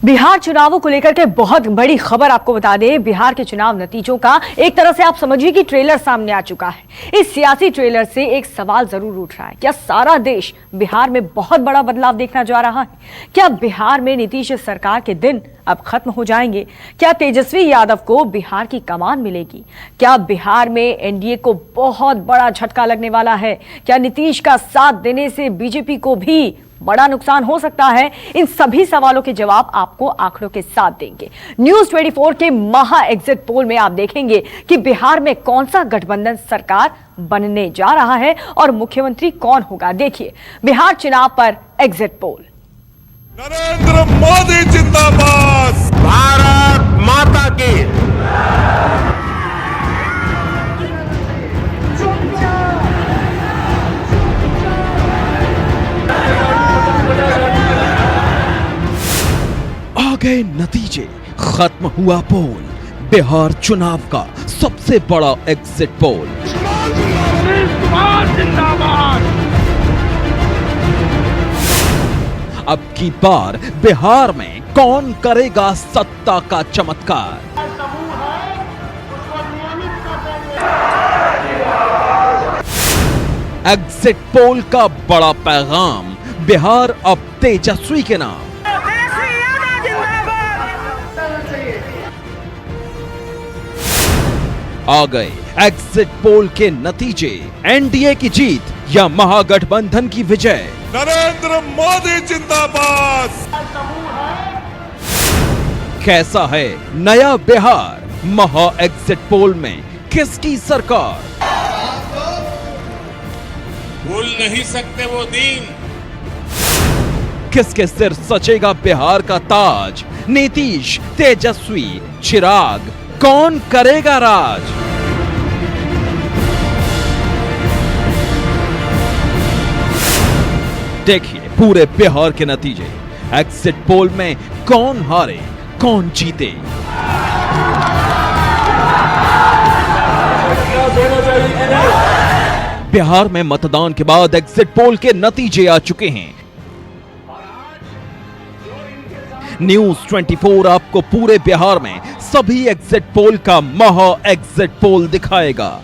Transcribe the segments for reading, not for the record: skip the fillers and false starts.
बिहार चुनावों को लेकर के बहुत बड़ी खबर आपको बता दें। बिहार के चुनाव नतीजों का एक तरह से आप समझिए कि ट्रेलर सामने आ चुका है। इस सियासी ट्रेलर से एक सवाल जरूर उठ रहा है, क्या सारा देश बिहार में बहुत बड़ा बदलाव देखना जा रहा है? क्या बिहार में नीतीश सरकार के दिन अब खत्म हो जाएंगे? क्या तेजस्वी यादव को बिहार की कमान मिलेगी? क्या बिहार में एनडीए को बहुत बड़ा झटका लगने वाला है? क्या नीतीश का साथ देने से बीजेपी को भी बड़ा नुकसान हो सकता है? इन सभी सवालों के जवाब आपको आंकड़ों के साथ देंगे। न्यूज 24 के महा एग्जिट पोल में आप देखेंगे कि बिहार में कौन सा गठबंधन सरकार बनने जा रहा है और मुख्यमंत्री कौन होगा। देखिए बिहार चुनाव पर एग्जिट पोल। नरेंद्र मोदी जिंदाबाद, भारत माता की। आ गए नतीजे, खत्म हुआ पोल। बिहार चुनाव का सबसे बड़ा एग्जिट पोल। अब की बार बिहार में कौन करेगा सत्ता का चमत्कार? एग्जिट पोल का बड़ा पैगाम, बिहार अब तेजस्वी के नाम। आ गए एग्जिट पोल के नतीजे, एनडीए की जीत या महागठबंधन की विजय। नरेंद्र मोदी जिंदाबाद। कैसा है नया बिहार? महा एग्जिट पोल में किसकी सरकार? भूल नहीं सकते वो दिन। किसके सिर सचेगा बिहार का ताज? नीतीश, तेजस्वी, चिराग, कौन करेगा राज? देखिए पूरे बिहार के नतीजे। एग्जिट पोल में कौन हारे, कौन जीते? बिहार में मतदान के बाद एग्जिट पोल के नतीजे आ चुके हैं। न्यूज 24 आपको पूरे बिहार में सभी एग्जिट पोल का महा एग्जिट पोल दिखाएगा।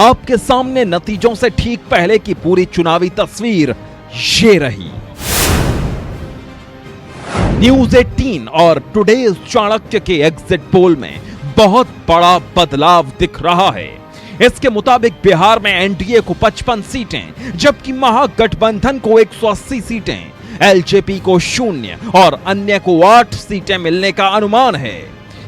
आपके सामने नतीजों से ठीक पहले की पूरी चुनावी तस्वीर ये रही। न्यूज 18 और टुडेज चाणक्य के एग्जिट पोल में बहुत बड़ा बदलाव दिख रहा है। इसके मुताबिक बिहार में एनडीए को 55 सीटें, जबकि महागठबंधन को 180 सीटें, एलजेपी को 0 और अन्य को 8 सीटें मिलने का अनुमान है।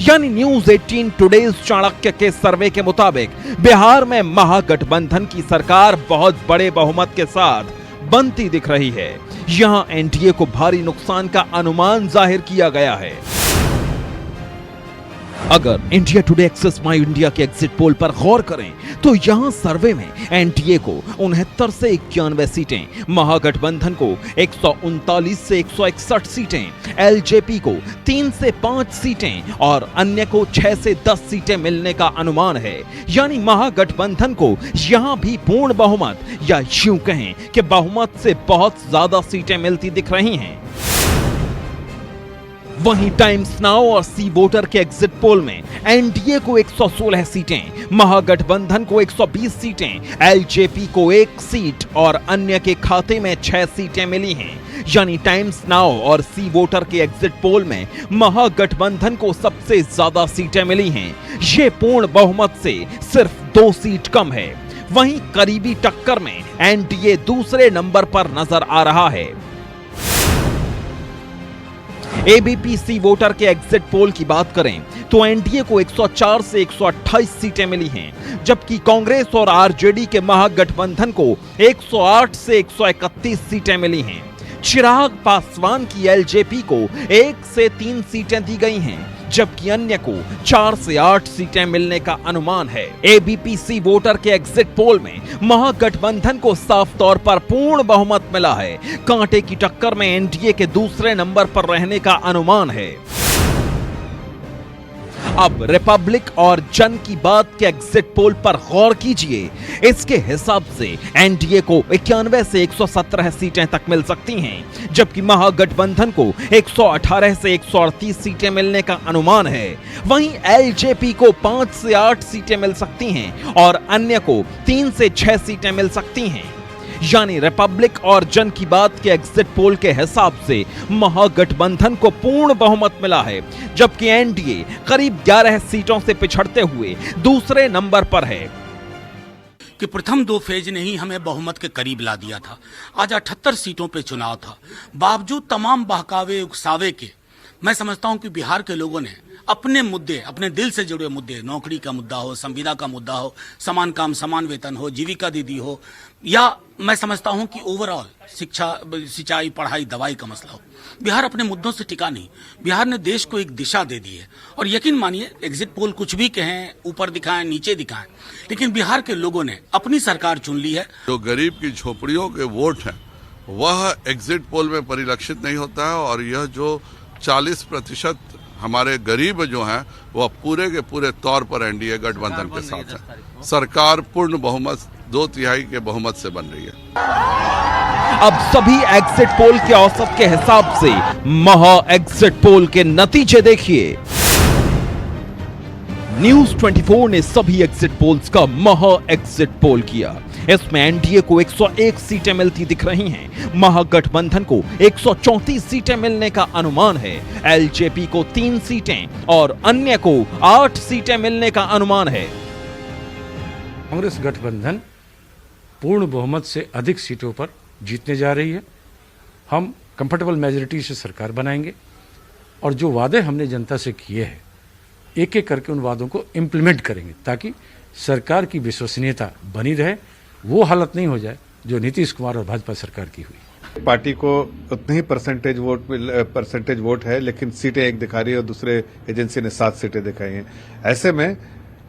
यानी न्यूज 18 टुडेज चाणक्य के सर्वे के मुताबिक बिहार में महागठबंधन की सरकार बहुत बड़े बहुमत के साथ बनती दिख रही है। यहां एनडीए को भारी नुकसान का अनुमान जाहिर किया गया है। अगर इंडिया टुडे एक्सेस माई इंडिया के एग्जिट पोल पर गौर करें तो यहां सर्वे में एनडीए को 69 से 91 सीटें, महागठबंधन को 139 से 161 सीटें, एलजेपी को 3 से 5 सीटें और अन्य को 6 से 10 सीटें मिलने का अनुमान है। यानी महागठबंधन को यहां भी पूर्ण बहुमत या यूं कहें कि बहुमत से बहुत ज्यादा सीटें मिलती दिख रही हैं। वहीं टाइम्स नाउ और सी वोटर के एग्जिट पोल में एनडीए को 116 सीटें, महागठबंधन को 120 सीटें, एलजेपी को 1 सीट और अन्य के खाते में 6 सीटें मिली हैं। यानी टाइम्स नाउ और सी वोटर के एग्जिट पोल में महागठबंधन को सबसे ज्यादा सीटें मिली हैं। ये पूर्ण बहुमत से सिर्फ 2 सीट कम है। वहीं करीबी टक्कर में एनडीए दूसरे नंबर पर नजर आ रहा है। एबीपी सी वोटर के एग्जिट पोल की बात करें तो एनडीए को 104 से 128 सीटें मिली हैं, जबकि कांग्रेस और आरजेडी के महागठबंधन को 108 से 131 सीटें मिली हैं। चिराग पासवान की एलजेपी को 1 से 3 सीटें दी गई हैं, जबकि अन्य को 4 से 8 सीटें मिलने का अनुमान है। एबीपी सी वोटर के एग्जिट पोल में महागठबंधन को साफ तौर पर पूर्ण बहुमत मिला है। कांटे की टक्कर में एनडीए के दूसरे नंबर पर रहने का अनुमान है। अब रिपब्लिक और जन की बात के एग्जिट पोल पर गौर कीजिए। इसके हिसाब से एनडीए को 91 से 117 सीटें तक मिल सकती हैं, जबकि महागठबंधन को 118 से 138 सीटें मिलने का अनुमान है। वहीं एलजेपी को 5 से 8 सीटें मिल सकती हैं और अन्य को 3 से 6 सीटें मिल सकती हैं। यानी रिपब्लिक और जन की बात के एग्जिट पोल के हिसाब से महागठबंधन को पूर्ण बहुमत मिला है, जबकि एनडीए करीब 11 सीटों से पिछड़ते हुए दूसरे नंबर पर है। कि प्रथम 2 फेज ने ही हमें बहुमत के करीब ला दिया था। आज 78 सीटों पे चुनाव था। बावजूद तमाम बहकावे उकसावे के, मैं समझता हूं कि बिहार के लोगों ने अपने मुद्दे, अपने दिल से जुड़े मुद्दे, नौकरी का मुद्दा हो, संविदा का मुद्दा हो, समान काम समान वेतन हो, जीविका दीदी हो, या मैं समझता हूं कि ओवरऑल शिक्षा, सिंचाई, पढ़ाई, दवाई का मसला हो, बिहार अपने मुद्दों से टिका नहीं। बिहार ने देश को एक दिशा दे दी है। और यकीन मानिए, एग्जिट पोल कुछ भी कहें, ऊपर दिखाएं, नीचे दिखाएं, लेकिन बिहार के लोगों ने अपनी सरकार चुन ली है। जो गरीब की झोपड़ियों के वोट हैं, वह एग्जिट पोल में परिलक्षित नहीं होता है। और यह जो 40% हमारे गरीब जो हैं, वह पूरे के पूरे तौर पर एनडीए गठबंधन के साथ है। सरकार पूर्ण बहुमत 2/3 के बहुमत से बन रही है। अब सभी एग्जिट पोल के औसत के हिसाब से महा एग्जिट पोल के नतीजे देखिए। न्यूज 24 ने सभी एग्जिट पोल्स का महा एग्जिट पोल किया। इसमें एनडीए को 101 सीटें मिलती दिख रही हैं, महागठबंधन को 134 सीटें मिलने का अनुमान है, एलजेपी को 3 सीटें और अन्य को 8 सीटें मिलने का अनुमान है। कांग्रेस गठबंधन पूर्ण बहुमत से अधिक सीटों पर जीतने जा रही है। हम कंफर्टेबल मेजॉरिटी से सरकार बनाएंगे और जो वादे हमने जनता से किए हैं, एक एक करके उन वादों को इम्प्लीमेंट करेंगे, ताकि सरकार की विश्वसनीयता बनी रहे, वो हालत नहीं हो जाए जो नीतीश कुमार और भाजपा सरकार की हुई। पार्टी को उतनी ही परसेंटेज वोट है, लेकिन सीटें एक दिखा रही है और दूसरे एजेंसी ने 7 सीटें दिखाई हैं। ऐसे में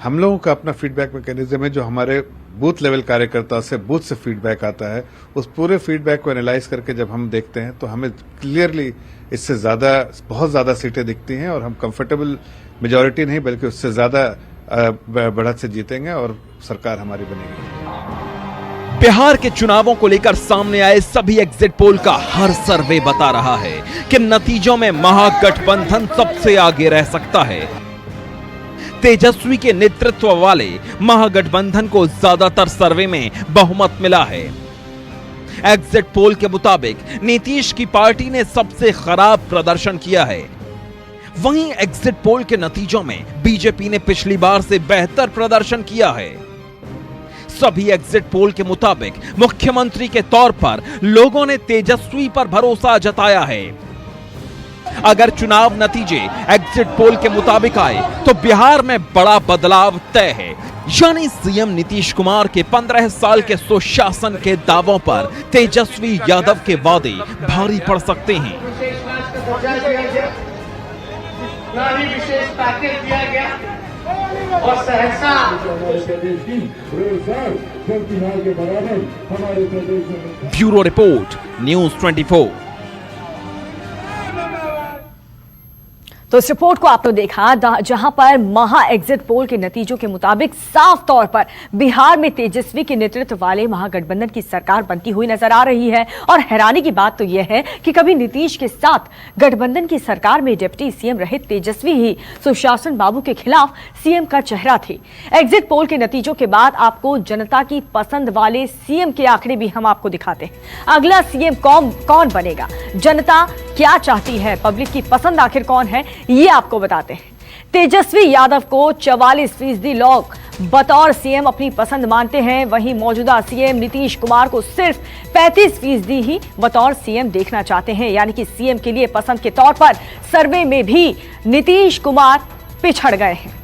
हम लोगों का अपना फीडबैक मैकेनिज्म है, जो हमारे बूथ लेवल कार्यकर्ता से बूथ से फीडबैक आता है। उस पूरे फीडबैक को एनालाइज करके जब हम देखते हैं, तो हमें क्लियरली इससे ज्यादा, बहुत ज्यादा सीटें दिखती हैं और हम कंफर्टेबल मेजॉरिटी नहीं बल्कि उससे ज्यादा बढ़त से जीतेंगे और सरकार हमारी बनेगी। बिहार के चुनावों को लेकर सामने आए सभी एग्जिट पोल का हर सर्वे बता रहा है कि नतीजों में महागठबंधन सबसे आगे रह सकता है। तेजस्वी के नेतृत्व वाले महागठबंधन को ज्यादातर सर्वे में बहुमत मिला है। एग्जिट पोल के मुताबिक नीतीश की पार्टी ने सबसे खराब प्रदर्शन किया है। वहीं एग्जिट पोल के नतीजों में बीजेपी ने पिछली बार से बेहतर प्रदर्शन किया है। सभी एग्जिट पोल के मुताबिक मुख्यमंत्री के तौर पर लोगों ने तेजस्वी पर भरोसा जताया है। अगर चुनाव नतीजे एग्जिट पोल के मुताबिक आए तो बिहार में बड़ा बदलाव तय है, यानी सीएम नीतीश कुमार के 15 साल के सुशासन के दावों पर तेजस्वी यादव के वादे भारी पड़ सकते हैं। विशेष पैकेज दिया गया और सहसा ब्यूरो रिपोर्ट, न्यूज 24। तो इस रिपोर्ट को आपने देखा, जहां पर महा एग्जिट पोल के नतीजों के मुताबिक साफ तौर पर बिहार में तेजस्वी के नेतृत्व वाले महागठबंधन की सरकार बनती हुई नजर आ रही है। और हैरानी की बात तो यह है कि कभी नीतीश के साथ गठबंधन की सरकार में डिप्टी सीएम रहे तेजस्वी ही सुशासन बाबू के खिलाफ सीएम का चेहरा थे। एग्जिट पोल के नतीजों के बाद आपको जनता की पसंद वाले सीएम के आंकड़े भी हम आपको दिखाते हैं। अगला सीएम कौन बनेगा, जनता क्या चाहती है, पब्लिक की पसंद आखिर कौन है, ये आपको बताते हैं। तेजस्वी यादव को 44% लोग बतौर सीएम अपनी पसंद मानते हैं। वहीं मौजूदा सीएम नीतीश कुमार को सिर्फ 35% ही बतौर सीएम देखना चाहते हैं। यानी कि सीएम के लिए पसंद के तौर पर सर्वे में भी नीतीश कुमार पिछड़ गए हैं।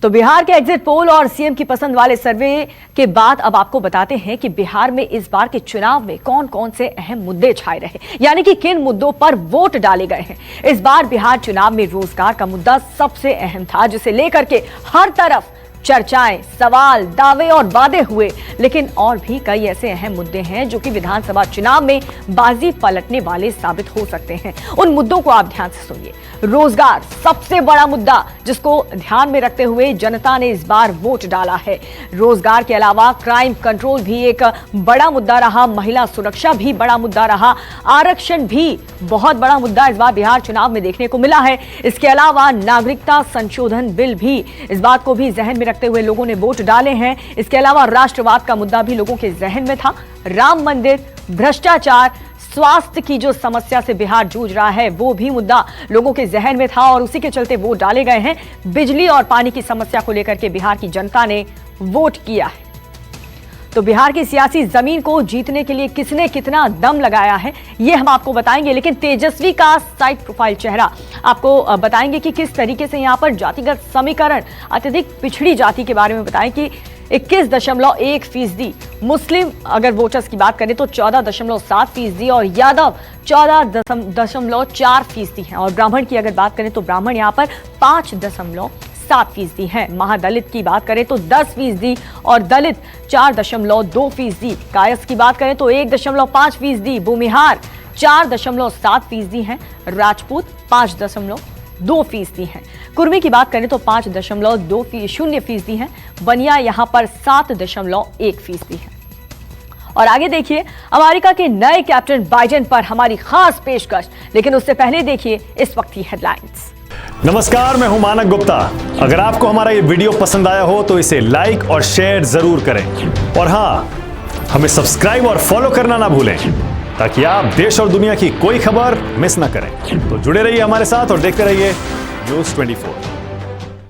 तो बिहार के एग्जिट पोल और सीएम की पसंद वाले सर्वे के बाद अब आपको बताते हैं कि बिहार में इस बार के चुनाव में कौन कौन से अहम मुद्दे छाए रहे, यानी कि किन मुद्दों पर वोट डाले गए हैं। इस बार बिहार चुनाव में रोजगार का मुद्दा सबसे अहम था, जिसे लेकर के हर तरफ चर्चाएं, सवाल, दावे और वादे हुए। लेकिन और भी कई ऐसे अहम मुद्दे हैं जो कि विधानसभा चुनाव में बाजी पलटने वाले साबित हो सकते हैं। उन मुद्दों को आप ध्यान से सुनिए। रोजगार सबसे बड़ा मुद्दा जिसको ध्यान में रखते हुए जनता ने इस बार वोट डाला है। रोजगार के अलावा क्राइम कंट्रोल भी एक बड़ा मुद्दा रहा, महिला सुरक्षा भी बड़ा मुद्दा रहा, आरक्षण भी बहुत बड़ा मुद्दा इस बार बिहार चुनाव में देखने को मिला है। इसके अलावा नागरिकता संशोधन बिल भी, इस बात को भी जहन में रखते हुए लोगों ने वोट डाले हैं। इसके अलावा राष्ट्रवाद का मुद्दा भी लोगों के जहन में था। राम मंदिर, भ्रष्टाचार, स्वास्थ्य की जो समस्या से बिहार जूझ रहा है वो भी मुद्दा लोगों के जहन में था और उसी के चलते वोट डाले गए हैं। बिजली और पानी की समस्या को लेकर के बिहार की जनता ने वोट किया है। तो बिहार की सियासी जमीन को जीतने के लिए किसने कितना दम लगाया है ये हम आपको बताएंगे, लेकिन तेजस्वी का साइड प्रोफाइल चेहरा आपको बताएंगे कि किस तरीके से यहां पर जातिगत समीकरण, अत्यधिक पिछड़ी जाति के बारे में बताएं कि 21.1% मुस्लिम अगर वोटर्स की बात करें तो 14.7% और यादव 14.4% हैं और ब्राह्मण की अगर बात करें तो ब्राह्मण यहां पर 5.7% हैं। महादलित की बात करें तो 10% और दलित 4.2%। कायस्थ की बात करें तो 1.5%, भूमिहार 4.7% हैं, राजपूत 5.2% हैं। कुर्मी की बात करें तो 5.2% हैं, बनिया यहां पर 7.1% हैं। और आगे देखिए अमेरिका के नए कैप्टन बाइडेन पर हमारी खास पेशकश, लेकिन उससे पहले देखिए इस वक्त की हेडलाइंस। नमस्कार, मैं हूं मानक गुप्ता। अगर आपको हमारा ये वीडियो पसंद आया हो तो इसे लाइक और शेयर जरूर करें और हाँ, हमें सब्सक्राइब और फॉलो करना ना भूलें ताकि आप देश और दुनिया की कोई खबर मिस ना करें। तो जुड़े रहिए हमारे साथ और देखते रहिए न्यूज़ 24।